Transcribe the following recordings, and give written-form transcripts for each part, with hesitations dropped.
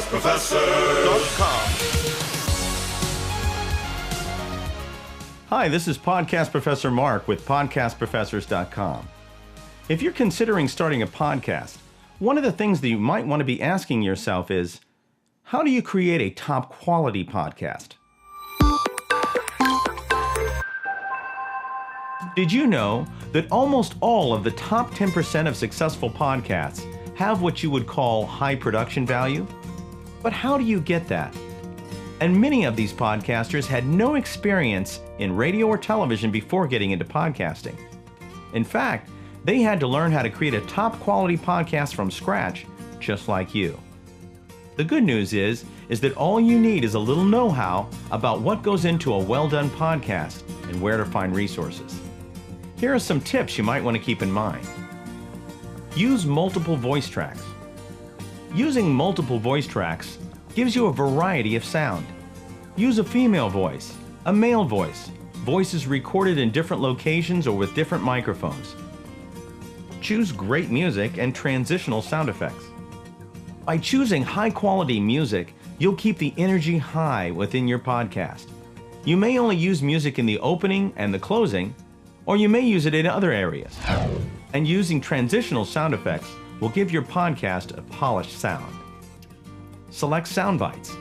PodcastProfessor.com. Hi, this is Podcast Professor Mark with PodcastProfessors.com. If you're considering starting a podcast, one of the things that you might want to be asking yourself is, how do you create a top quality podcast? Did you know that almost all of the top 10% of successful podcasts have what you would call high production value? But how do you get that? And many of these podcasters had no experience in radio or television before getting into podcasting. In fact, they had to learn how to create a top quality podcast from scratch, just like you. The good news is that all you need is a little know-how about what goes into a well-done podcast and where to find resources. Here are some tips you might want to keep in mind. Use multiple voice tracks. Using multiple voice tracks gives you a variety of sound. Use a female voice, a male voice, voices recorded in different locations or with different microphones. Choose great music and transitional sound effects. By choosing high-quality music, you'll keep the energy high within your podcast. You may only use music in the opening and the closing, or you may use it in other areas. And using transitional sound effects will give your podcast a polished sound. Select sound bites.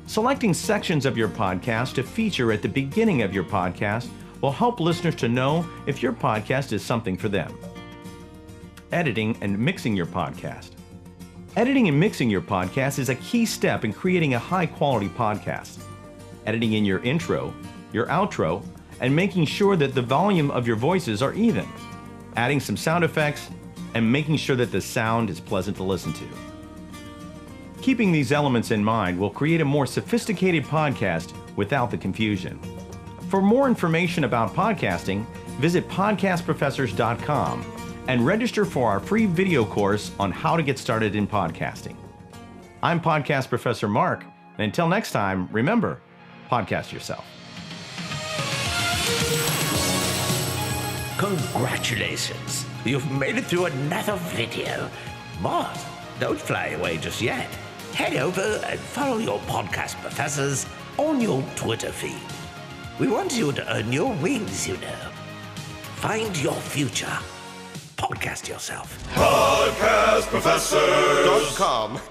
Selecting sections of your podcast to feature at the beginning of your podcast will help listeners to know if your podcast is something for them. Editing and mixing your podcast. Editing and mixing your podcast is a key step in creating a high-quality podcast. Editing in your intro, your outro, and making sure that the volume of your voices are even. Adding some sound effects, and making sure that the sound is pleasant to listen to. Keeping these elements in mind will create a more sophisticated podcast without the confusion. For more information about podcasting, visit PodcastProfessors.com and register for our free video course on how to get started in podcasting. I'm Podcast Professor Mark, and until next time, remember, podcast yourself. Congratulations! You've made it through another video. But don't fly away just yet. Head over and follow your podcast professors on your Twitter feed. We want you to earn your wings, you know. Find your future. Podcast yourself. PodcastProfessors.com.